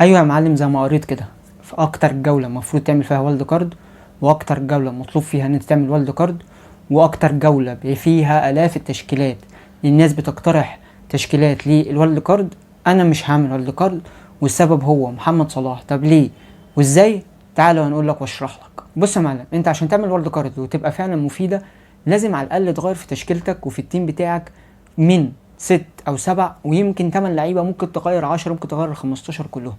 ايوه يا معلم، زي ما قريت كده في اكتر جوله المفروض تعمل فيها والد كارد، واكتر جوله مطلوب فيها ان انت تعمل والد كارد، واكتر جوله فيها الاف التشكيلات. الناس بتقترح تشكيلات للوالد كارد. انا مش هعمل والد كارد، والسبب هو محمد صلاح. طب ليه وازاي؟ تعالى هنقول لك واشرح لك. بص يا معلم، انت عشان تعمل والد كارد وتبقى فعلا مفيده لازم على الاقل تغير في تشكيلتك وفي التيم بتاعك من 6 أو 7 ويمكن 8 لعيبة. ممكن تغير 10، ممكن تغير 15 كلهم.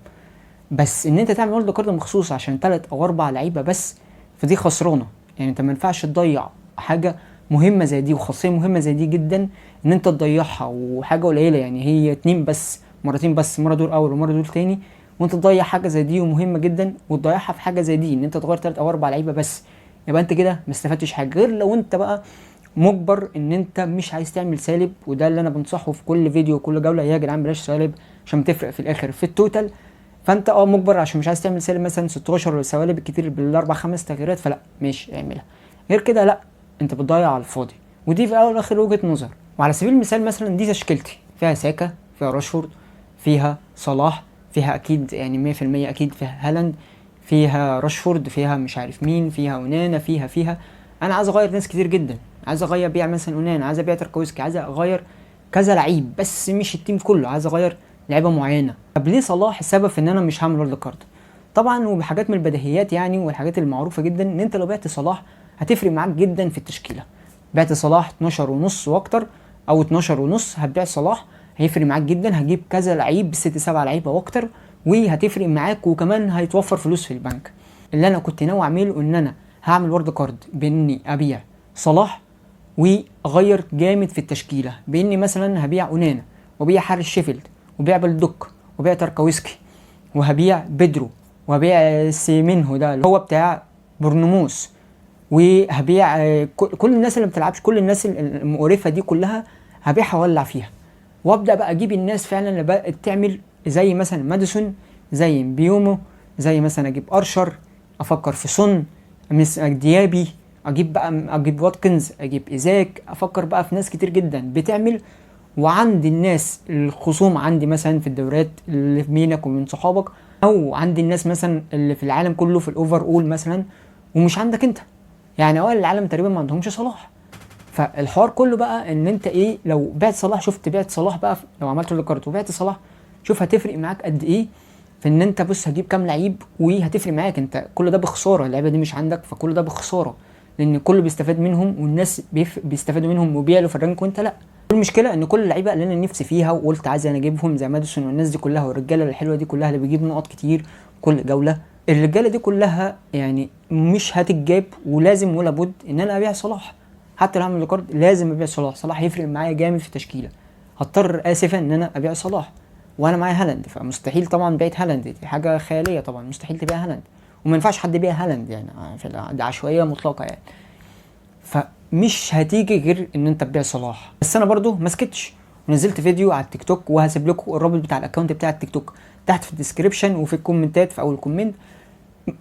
بس ان انت تعمل وورلد كارد مخصوص عشان 3 أو 4 لعيبه بس، فدي خسرانه. يعني انت ما ينفعش تضيع حاجه مهمه زي دي وخاصيه مهمه زي دي جدا ان انت تضيعها، وحاجه قليله يعني هي 2 بس، مرتين بس، مره دور اول ومره دور تاني، وانت تضيع حاجه زي دي ومهمه جدا وتضيعها في حاجه زي دي ان انت تغير 3 أو 4 لعيبه بس. يبقى انت كده ما استفدتش حاجه، غير لو انت بقى مجبر ان انت مش عايز تعمل سالب. وده اللي انا بنصحه في كل فيديو وكل جوله: يا جدعان بلاش سالب عشان بتفرق في الاخر في التوتال. فانت مجبر عشان مش عايز تعمل سالب مثلا 16 سوالب بالكتير بالاربع خمس تغييرات، فلا ماشي اعملها. غير كده لا، انت بتضيع على الفاضي. ودي في الاول والاخر وجهه نظر. وعلى سبيل المثال مثلا دي تشكيلتي: فيها ساكا، فيها راشفورد، فيها صلاح، فيها اكيد يعني 100% اكيد فيها هالاند، فيها راشفورد، فيها مش عارف مين، فيها اونانا، فيها انا عايز اغير ناس كتير جدا. عايز اغير بيع مثلا اونانا، عايز ابيع تركويسكي، عايز اغير كذا لعيب بس مش التيم كله، عايز اغير لعيبه معينه. طب ليه صلاح السبب في ان انا مش هعمل وورلد كارد؟ طبعا وبحاجات من البديهيات يعني، والحاجات المعروفه جدا ان انت لو بعت صلاح هتفرق معاك جدا في التشكيله. بعت صلاح 12 ونص واكتر، او 12 ونص هتبيع صلاح، هيفرق معاك جدا. هجيب كذا لعيب 6 7 لعيبه واكتر، وهتفرق معاك، وكمان هيتوفر فلوس في البنك. اللي انا كنت ناوي اعمله ان انا هعمل وورد كارد باني ابيع صلاح واغير جامد في التشكيله، باني مثلا هبيع اونانا، وبيع حارس شيفيلد، وبيع بلدوك، وبيع تركويسكي، وهبيع بيدرو، وهبيع سيمينهو ده اللي هو بتاع برنموس، وهبيع كل الناس اللي ما بتلعبش، كل الناس المقرفه دي كلها هبيعها واولع فيها. وابدا بقى اجيب الناس فعلا اللي بقت تعمل زي مثلا ماديسون، زي بيومو، زي مثلا اجيب ارشر، افكر في سون، ديابي، اجيب واتكنز، اجيب ايزاك، افكر بقى في ناس كتير جدا بتعمل. وعندي الناس الخصوم عندي مثلا في الدورات اللي بينك وبين صحابك، او عندي الناس مثلا اللي في العالم كله في الاوفر اول مثلا، ومش عندك انت. يعني اوائل العالم تقريبا ما عندهمش صلاح. فالحوار كله بقى ان انت لو بعت صلاح، شفت بعت صلاح بقى لو عملت له كارت وبعت صلاح، شوف هتفرق معاك قد ايه في ان انت بص هتجيب كام لعيب، وهتفرق معاك انت كل ده بخساره. اللعيبه دي مش عندك، فكل ده بخساره، لان كله بيستفاد منهم، والناس بيستفادوا منهم وبيعلوا في الرانك وانت لا. المشكله ان كل اللعيبه اللي انا نفسي فيها وقلت عايز انا اجيبهم زي ماديسون والناس دي كلها والرجاله الحلوه دي كلها اللي بيجيب نقط كتير كل جوله، الرجاله دي كلها يعني مش هتتجاب. ولازم ولا بد ان انا ابيع صلاح. حتى لو هعمل كارد لازم ابيع صلاح. صلاح هيفرق معايا جامد في التشكيله. هضطر اسفا ان انا ابيع صلاح وانا معايا هالاند، فمستحيل طبعا بيعت هالاند، دي حاجه خياليه طبعا، مستحيل تبيع هالاند، وما ينفعش حد يبيع هالاند يعني، دي عشوائيه مطلقه يعني. فمش هتيجي غير ان انت تبيع صلاح. بس انا برضو ما سكتش، ونزلت فيديو على التيك توك، وهسيب لكم الرابط بتاع الاكونت بتاع التيك توك تحت في الديسكريبشن وفي الكومنتات في اول كومنت.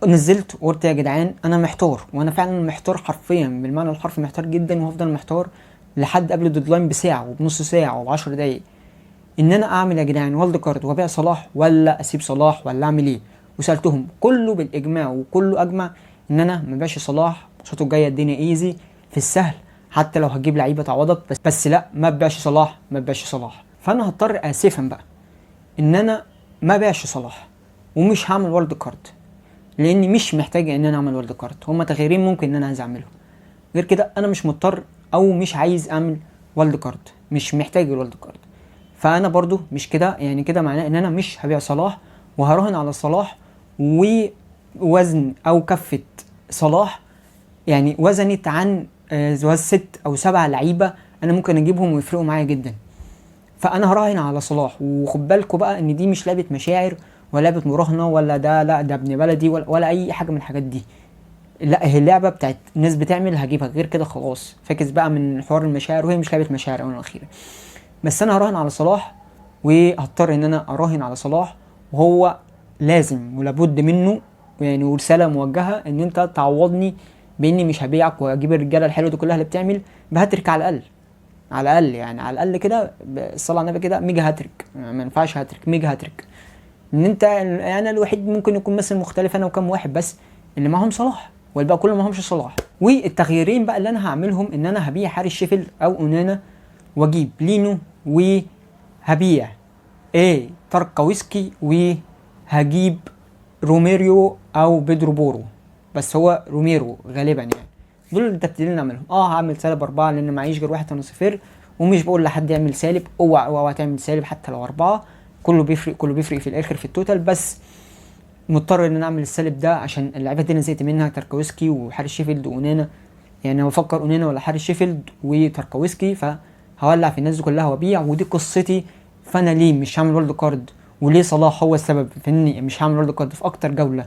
نزلت وقلت يا جدعان انا محتار، وانا فعلا محتار حرفيا بالمعنى الحرفي، محتار جدا، وهفضل محتار لحد قبل الديدلاين بساعه وبنص ساعه وب10 دقايق. ان انا اعمل يا جدعان والد كارد وابيع صلاح، ولا اسيب صلاح، ولا اعمل ايه؟ وسالتهم كله بالاجماع وكله اجمع ان انا ما بيعش صلاح. ماتشاته الجايه الدنيا ايزي في السهل، حتى لو هتجيب لعيبه تعوضك، بس لا، ما بيعش صلاح، ما بيعش صلاح. فانا هضطر اسفا بقى ان انا ما بيعش صلاح، ومش هعمل والد كارد، لاني مش محتاج ان انا اعمل والد كارد. هما تغييرين ممكن ان انا عايز اعملهم، غير كده انا مش مضطر او مش عايز اعمل والد كارد، مش محتاج الوالد كارد. فانا برضو مش كده، يعني كده معناه ان انا مش هبيع صلاح وهراهن على صلاح. ووزن او كفة صلاح يعني وزنت عن 6 أو 7 لعيبة انا ممكن اجيبهم ويفرقوا معايا جدا. فانا هراهن على صلاح. وخد بالكوا بقى ان دي مش لعبة مشاعر ولا لعبة مراهنة، ولا ده لا ده ابن بلدي ولا اي حاجة من الحاجات دي. لا، هي اللعبة بتاعت ناس بتعمل هجيبها، غير كده خلاص فاكس بقى من حوار المشاعر، وهي مش لعبة مشاعر اولا واخيرا. بس انا هراهن على صلاح، وهضطر ان انا اراهن على صلاح، وهو لازم ولابد منه يعني، ورساله موجهه ان انت تعوضني باني مش هبيعك، واجيب الرجاله الحلوه دي كلها اللي بتعمل بهاتريك على الاقل. على الاقل يعني على الاقل كده الصلاه على النبي كده ميجا هاتريك، ما ينفعش هاتريك، ميجا هاتريك. ان انت انا الوحيد ممكن يكون مثلا مختلف انا وكم واحد بس اللي معاهم صلاح، والباقي كله معهمش صلاح. والتغييرين بقى اللي انا هعملهم ان انا هبيع حارس شيفيلد او اونانا واجيب لينو، وهبيع تاركويسكي، وهجيب روميريو او بيدرو بورو، بس هو روميرو غالبا يعني. دول التبديلين اللي اعملهم. هعمل سالب 4 لان معيش غير واحد ترانسفير، ومش بقول لحد يعمل سالب، اوعى تعمل سالب حتى لو 4، كله بيفرق في الاخر في التوتال، بس مضطر ان انا اعمل السالب ده عشان اللعيبه دي انا زهقت منها، تاركويسكي وحارس شيفيلد واونانا. يعني انا بفكر اونانا ولا حارس شيفيلد وتاركويسكي، فهولع في الناس دي كلها وابيع، ودي قصتي. فانا ليه مش هعمل وورلد كارد، وليه صلاح هو السبب في اني مش هعمل وورلد كارد في اكتر جوله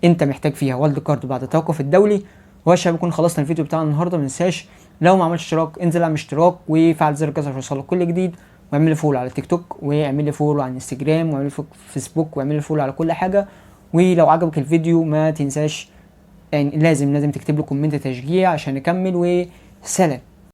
انت محتاج فيها وورلد كارد بعد التوقف الدولي. وشباب بيكون خلصنا الفيديو بتاعنا النهارده. ما تنساش لو ما عملتش اشتراك انزل اعمل اشتراك وفعل زر الجرس عشان يوصلك كل جديد، واعمل لي فولو على تيك توك، واعمل لي فولو على انستجرام، واعمل لي فيسبوك، واعمل لي فولو على كل حاجه. ولو عجبك الفيديو ما تنساش يعني لازم تكتب له كومنت تشجيع عشان نكمل. وسلام.